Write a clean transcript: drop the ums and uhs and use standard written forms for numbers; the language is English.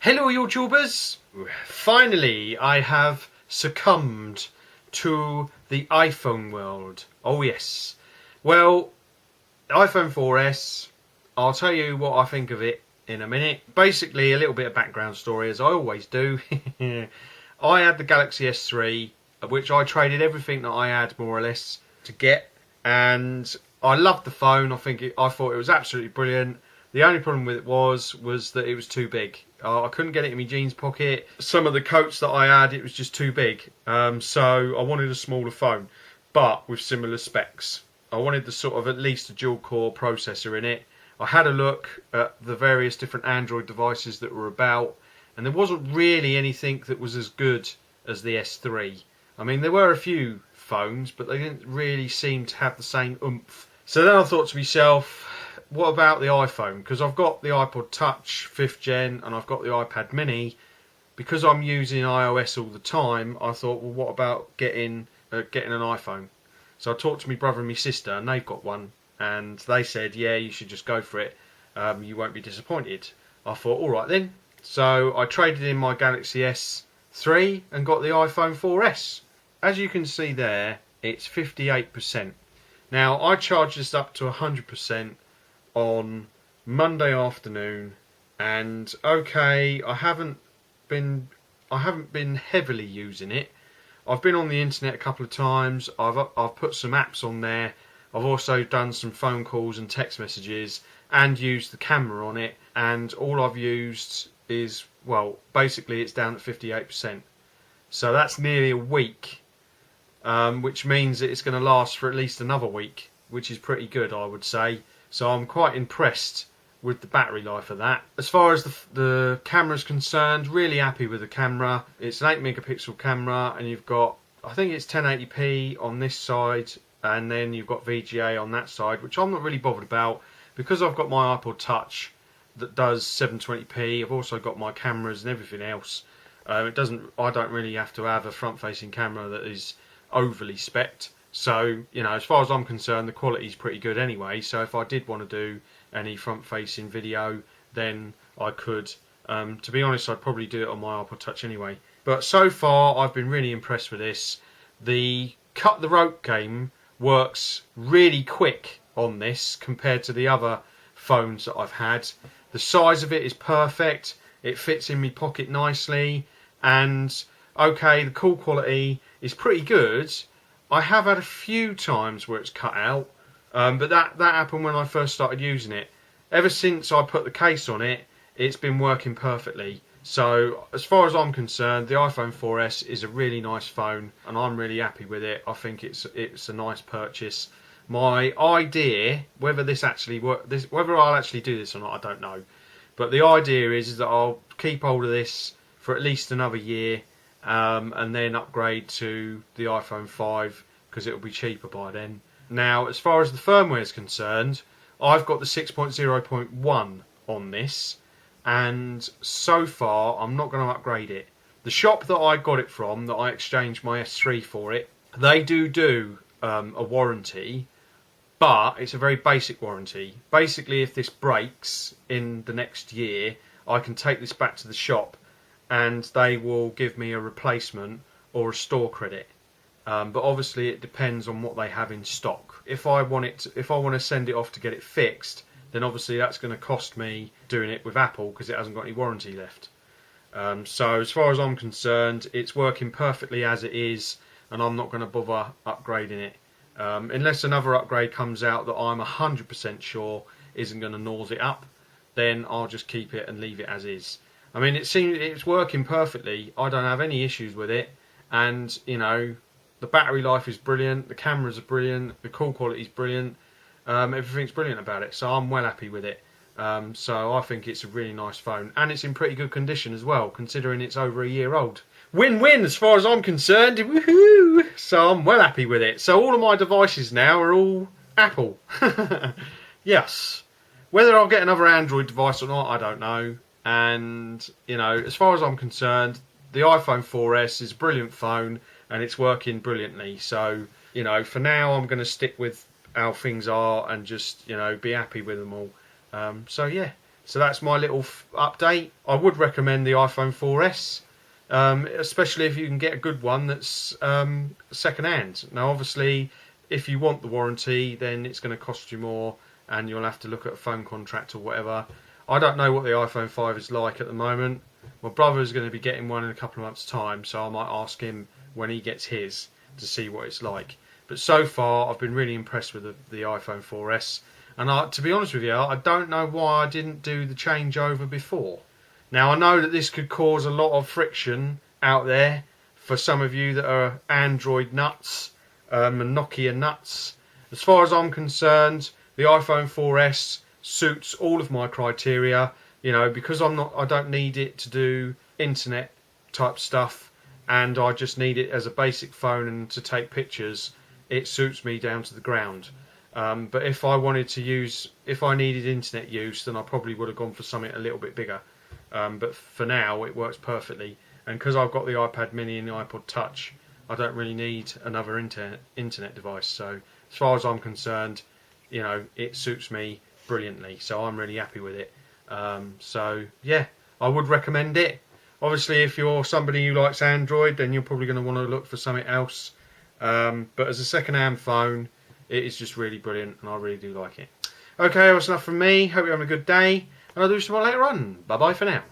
Hello YouTubers! Finally I have succumbed to the iPhone world. Oh yes. Well, iPhone 4S, I'll tell you what I think of it in a minute. Basically a little bit of background story as I always do. I had the Galaxy S3, which I traded everything that I had more or less to get, and I loved the phone. I thought it was absolutely brilliant. The only problem with it was that it was too big. I couldn't get it in my jeans pocket. Some of the coats that I had, it was just too big. So I wanted a smaller phone, but with similar specs. I wanted the sort of at least a dual core processor in it. I had a look at the various different Android devices that were about, and there wasn't really anything that was as good as the S3. I mean, there were a few phones, but they didn't really seem to have the same oomph. So then I thought to myself, what about the iPhone? Because I've got the iPod Touch 5th gen and I've got the iPad Mini. Because I'm using iOS all the time, I thought, well, what about getting an iPhone? So I talked to my brother and my sister, and they've got one, and they said, yeah, you should just go for it. You won't be disappointed. I thought, all right then. So I traded in my Galaxy S3 and got the iPhone 4S. As you can see there, it's 58%. Now I charged this up to 100% on Monday afternoon, and okay, I haven't been heavily using it. I've been on the internet a couple of times. I've put some apps on there. I've also done some phone calls and text messages and used the camera on it, and all I've used is, well, basically it's down at 58%. So that's nearly a week, which means that it's going to last for at least another week, which is pretty good, I would say. So I'm quite impressed with the battery life of that. As far as the camera's concerned, really happy with the camera. It's an 8 megapixel camera, and you've got, I think it's 1080p on this side, and then you've got VGA on that side, which I'm not really bothered about because I've got my iPod Touch that does 720p. I've also got my cameras and everything else. I don't really have to have a front-facing camera that is overly spec'd. So, you know, as far as I'm concerned, the quality is pretty good anyway. So if I did want to do any front-facing video, then I could. To be honest, I'd probably do it on my iPod Touch anyway. But so far, I've been really impressed with this. The cut the rope game works really quick on this compared to the other phones that I've had. The size of it is perfect. It fits in my pocket nicely. And, okay, the call quality is pretty good. I have had a few times where it's cut out, but that happened when I first started using it. Ever since I put the case on it, it's been working perfectly. So as far as I'm concerned, the iPhone 4S is a really nice phone, and I'm really happy with it. I think it's a nice purchase. My idea, whether I'll actually do this or not, I don't know. But the idea is that I'll keep hold of this for at least another year. And then upgrade to the iPhone 5 because it will be cheaper by then. Now, as far as the firmware is concerned, I've got the 6.0.1 on this, and so far I'm not going to upgrade it. The shop that I got it from, that I exchanged my S3 for it, they do a warranty, but it's a very basic warranty. Basically, if this breaks in the next year, I can take this back to the shop and they will give me a replacement or a store credit. But obviously it depends on what they have in stock. If I want to send it off to get it fixed, then obviously that's going to cost me doing it with Apple because it hasn't got any warranty left. So as far as I'm concerned, it's working perfectly as it is, and I'm not going to bother upgrading it. Unless another upgrade comes out that I'm 100% sure isn't going to nose it up, then I'll just keep it and leave it as is. I mean, it's working perfectly. I don't have any issues with it, and you know, the battery life is brilliant, the cameras are brilliant, the call quality is brilliant, everything's brilliant about it. So I'm well happy with it. So I think it's a really nice phone, and it's in pretty good condition as well, considering it's over a year old. Win-win as far as I'm concerned. Woohoo! So I'm well happy with it. So all of my devices now are all Apple. Yes. Whether I'll get another Android device or not, I don't know. And, you know, as far as I'm concerned, the iPhone 4S is a brilliant phone and it's working brilliantly. So, you know, for now I'm going to stick with how things are and just, you know, be happy with them all. So, yeah. So that's my little update. I would recommend the iPhone 4S, especially if you can get a good one that's second hand. Now obviously if you want the warranty, then it's going to cost you more and you'll have to look at a phone contract or whatever. I don't know what the iPhone 5 is like at the moment. My brother is going to be getting one in a couple of months' time, so I might ask him when he gets his to see what it's like. But so far, I've been really impressed with the iPhone 4S. And to be honest with you, I don't know why I didn't do the changeover before. Now, I know that this could cause a lot of friction out there for some of you that are Android nuts and Nokia nuts. As far as I'm concerned, the iPhone 4S suits all of my criteria. You know, because I don't need it to do internet type stuff, and I just need it as a basic phone and to take pictures. It suits me down to the ground. But if I needed internet use, then I probably would have gone for something a little bit bigger. But for now, it works perfectly. And because I've got the iPad Mini and the iPod Touch, I don't really need another internet device. So as far as I'm concerned, you know, it suits me brilliantly. So I'm really happy with it. So yeah, I would recommend it. Obviously, if you're somebody who likes Android, then you're probably going to want to look for something else. But as a second-hand phone, it is just really brilliant, and I really do like it. Okay, that's enough from me. Hope you're having a good day, and I'll do some more later on. Bye bye for now.